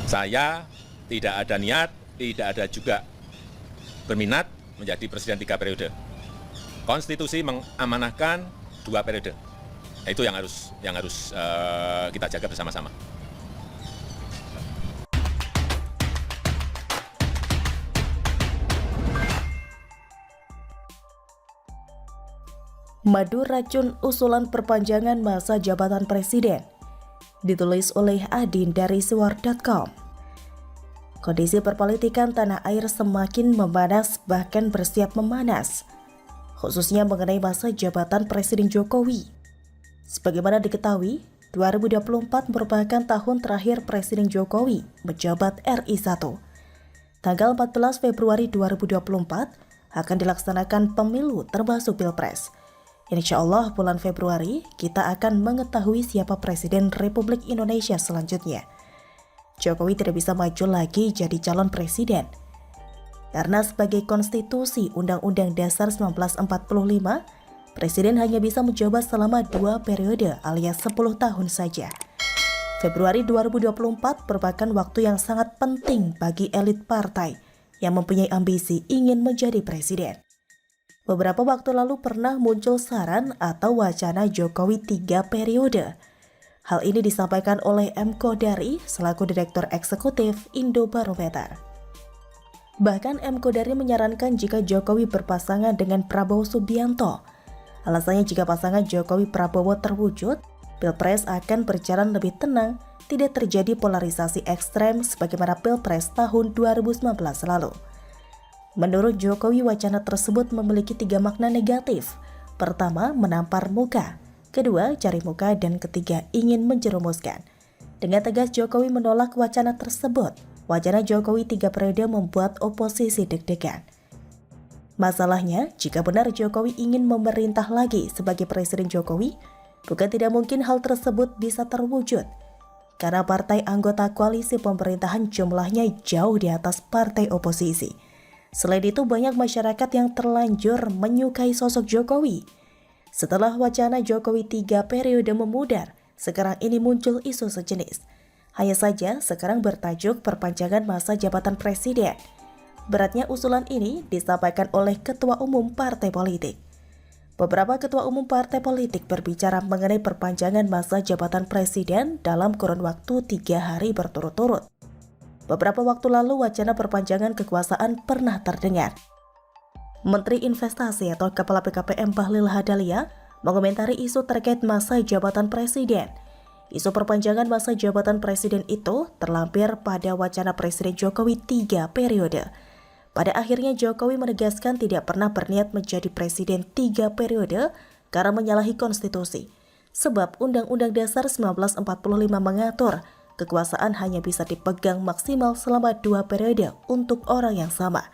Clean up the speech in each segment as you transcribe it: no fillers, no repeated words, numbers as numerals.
Saya tidak ada niat, tidak ada juga berminat menjadi presiden 3 periode. Konstitusi mengamanahkan 2 periode. Itu yang harus kita jaga bersama-sama. Madu racun usulan perpanjangan masa jabatan presiden. Ditulis oleh Adin dari suar.com. Kondisi perpolitikan tanah air semakin memanas, bahkan bersiap memanas, khususnya mengenai masa jabatan Presiden Jokowi. Sebagaimana diketahui, 2024 merupakan tahun terakhir Presiden Jokowi menjabat RI 1. Tanggal 14 Februari 2024 akan dilaksanakan pemilu termasuk Pilpres. Insya Allah bulan Februari kita akan mengetahui siapa Presiden Republik Indonesia selanjutnya. Jokowi tidak bisa maju lagi jadi calon presiden. Karena sebagai konstitusi Undang-Undang Dasar 1945, Presiden hanya bisa menjabat selama 2 periode alias 10 tahun saja. Februari 2024 merupakan waktu yang sangat penting bagi elit partai yang mempunyai ambisi ingin menjadi presiden. Beberapa waktu lalu pernah muncul saran atau wacana Jokowi 3 periode. Hal ini disampaikan oleh M. Kodari selaku Direktur Eksekutif Indobarometer. Bahkan M. Kodari menyarankan jika Jokowi berpasangan dengan Prabowo Subianto. Alasannya jika pasangan Jokowi-Prabowo terwujud, Pilpres akan berjalan lebih tenang, tidak terjadi polarisasi ekstrem sebagaimana Pilpres tahun 2019 lalu. Menurut Jokowi, wacana tersebut memiliki 3 makna negatif. Pertama, menampar muka. Kedua, cari muka. Dan ketiga, ingin menjerumuskan. Dengan tegas Jokowi menolak wacana tersebut. Wacana Jokowi 3 periode membuat oposisi deg-degan. Masalahnya, jika benar Jokowi ingin memerintah lagi sebagai Presiden Jokowi, bukan tidak mungkin hal tersebut bisa terwujud. Karena partai anggota koalisi pemerintahan jumlahnya jauh di atas partai oposisi. Selain itu, banyak masyarakat yang terlanjur menyukai sosok Jokowi. Setelah wacana Jokowi 3 periode memudar, sekarang ini muncul isu sejenis. Hanya saja sekarang bertajuk perpanjangan masa jabatan presiden. Beratnya usulan ini disampaikan oleh ketua umum partai politik. Beberapa ketua umum partai politik berbicara mengenai perpanjangan masa jabatan presiden dalam kurun waktu 3 hari berturut-turut. Beberapa waktu lalu wacana perpanjangan kekuasaan pernah terdengar. Menteri Investasi atau Kepala BKPM Bahlil Lahadalia mengomentari isu terkait masa jabatan presiden. Isu perpanjangan masa jabatan presiden itu terlampir pada wacana Presiden Jokowi 3 periode. Pada akhirnya Jokowi menegaskan tidak pernah berniat menjadi presiden 3 periode karena menyalahi konstitusi. Sebab Undang-Undang Dasar 1945 mengatur kekuasaan hanya bisa dipegang maksimal selama 2 periode untuk orang yang sama.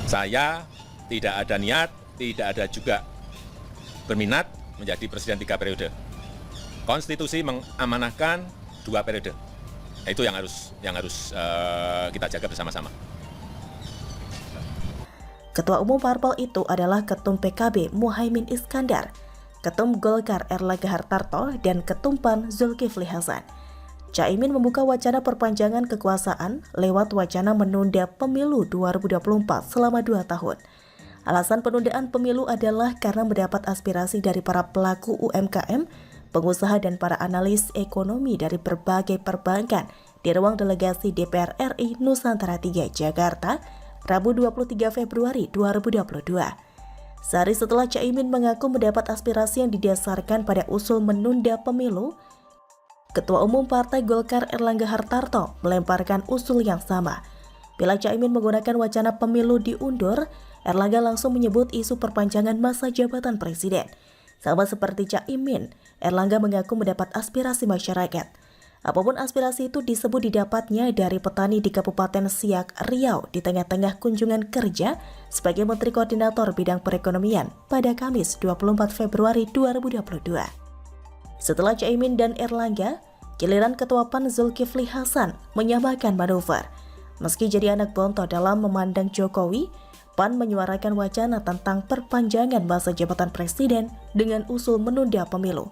Saya tidak ada niat, tidak ada juga berminat menjadi presiden 3 periode. Konstitusi mengamanahkan 2 periode. Itu yang harus kita jaga bersama-sama. Ketua Umum Parpol itu adalah Ketum PKB Muhaimin Iskandar, Ketum Golkar Erlangga Hartarto, dan Ketum PAN Zulkifli Hasan. Caimin membuka wacana perpanjangan kekuasaan lewat wacana menunda pemilu 2024 selama 2 tahun. Alasan penundaan pemilu adalah karena mendapat aspirasi dari para pelaku UMKM, pengusaha dan para analis ekonomi dari berbagai perbankan di ruang delegasi DPR RI Nusantara 3 Jakarta, Rabu 23 Februari 2022. Sehari setelah Caimin mengaku mendapat aspirasi yang didasarkan pada usul menunda pemilu, Ketua Umum Partai Golkar Erlangga Hartarto melemparkan usul yang sama. Bila Caimin menggunakan wacana pemilu diundur, Erlangga langsung menyebut isu perpanjangan masa jabatan presiden. Sama seperti Caimin, Erlangga mengaku mendapat aspirasi masyarakat. Apapun aspirasi itu disebut didapatnya dari petani di Kabupaten Siak, Riau di tengah-tengah kunjungan kerja sebagai Menteri Koordinator Bidang Perekonomian pada Kamis 24 Februari 2022. Setelah Caimin dan Erlangga, giliran Ketua PAN Zulkifli Hasan menyamakan manuver. Meski jadi anak bonto dalam memandang Jokowi, PAN menyuarakan wacana tentang perpanjangan masa jabatan presiden dengan usul menunda pemilu.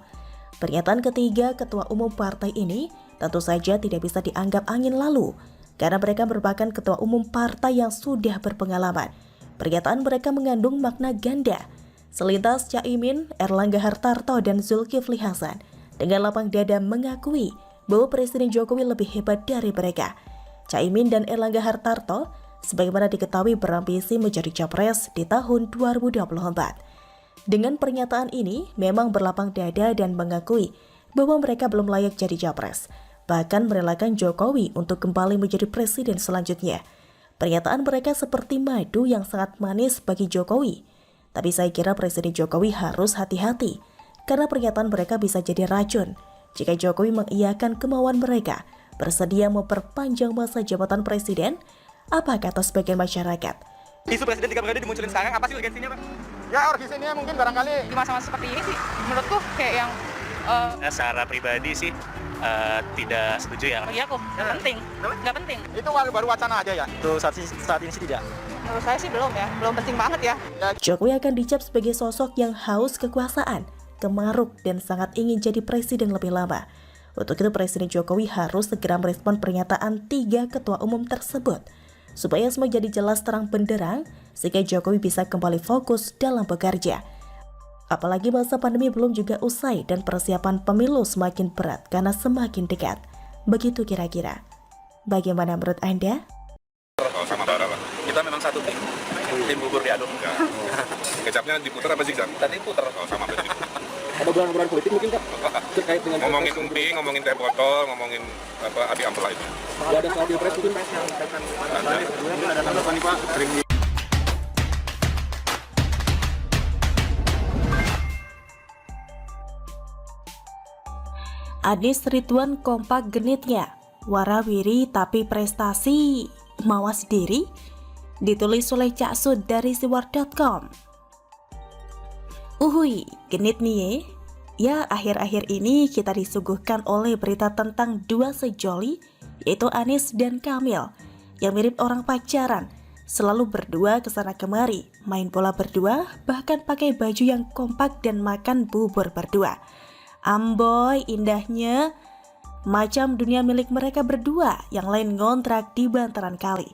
Pernyataan ketiga Ketua Umum partai ini tentu saja tidak bisa dianggap angin lalu, karena mereka merupakan ketua umum partai yang sudah berpengalaman. Pernyataan mereka mengandung makna ganda. Selintas Caimin, Erlangga Hartarto, dan Zulkifli Hasan dengan lapang dada mengakui bahwa Presiden Jokowi lebih hebat dari mereka. Caimin dan Erlangga Hartarto sebagaimana diketahui berambisi menjadi capres di tahun 2024. Dengan pernyataan ini memang berlapang dada dan mengakui bahwa mereka belum layak jadi capres, bahkan merelakan Jokowi untuk kembali menjadi presiden selanjutnya. Pernyataan mereka seperti madu yang sangat manis bagi Jokowi. Tapi saya kira Presiden Jokowi harus hati-hati, karena pernyataan mereka bisa jadi racun jika Jokowi mengiyakan kemauan mereka bersedia memperpanjang masa jabatan presiden. Apa kata sebagian masyarakat? Isu presiden 3 periode dimunculin sekarang, apa sih urgensinya, Pak? Ya urgensinya mungkin barangkali di masa-masa seperti ini sih menurutku kayak yang secara pribadi sih tidak setuju ya. bagi aku nggak penting. itu baru wacana aja ya. Untuk saat ini sih tidak. Menurut saya sih belum penting banget ya. Jokowi akan dicap sebagai sosok yang haus kekuasaan, kemaruk, dan sangat ingin jadi presiden lebih lama. Untuk itu Presiden Jokowi harus segera merespon pernyataan 3 ketua umum tersebut, supaya semua jadi jelas terang benderang, sehingga Jokowi bisa kembali fokus dalam bekerja. Apalagi masa pandemi belum juga usai dan persiapan pemilu semakin berat karena semakin dekat. Begitu kira-kira. Bagaimana menurut Anda? Oh, sama bara lah. Kita memang satu tim bubur diaduk. Kecapnya diputar apa zigzag? Tadi puter. Oh, sama berarti. Ada bulan-bulan politik mungkin Kak terkait dengan Ngomongin umpi, ngomongin teh botol, ngomongin api ampela itu. ada soal pilpres mungkin Pak. Ada tanggapan nih Pak? Sering Anies Ridwan kompak genitnya, warawiri tapi prestasi, mawas diri, ditulis oleh Cak Sud dari siwar.com. Uhui, genit nih ya, akhir-akhir ini kita disuguhkan oleh berita tentang 2 sejoli, yaitu Anies dan Kamil, yang mirip orang pacaran, selalu berdua kesana kemari, main bola berdua, bahkan pakai baju yang kompak dan makan bubur berdua. Amboy, indahnya, macam dunia milik mereka berdua, yang lain ngontrak di bantaran kali.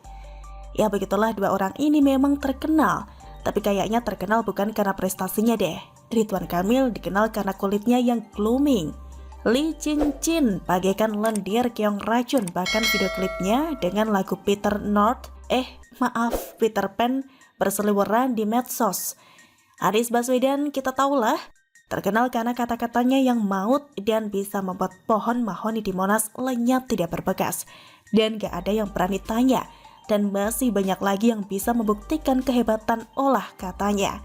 Ya begitulah 2 orang ini memang terkenal, tapi kayaknya terkenal bukan karena prestasinya deh. Ridwan Kamil dikenal karena kulitnya yang glowing. Lee Chin Chin bagaikan lendir keong racun, bahkan video klipnya dengan lagu Peter Pan berseliweran di medsos. Anies Baswedan kita tahulah terkenal karena kata-katanya yang maut dan bisa membuat pohon mahoni di Monas lenyap tidak berbekas. Dan gak ada yang berani tanya. Dan masih banyak lagi yang bisa membuktikan kehebatan olah katanya.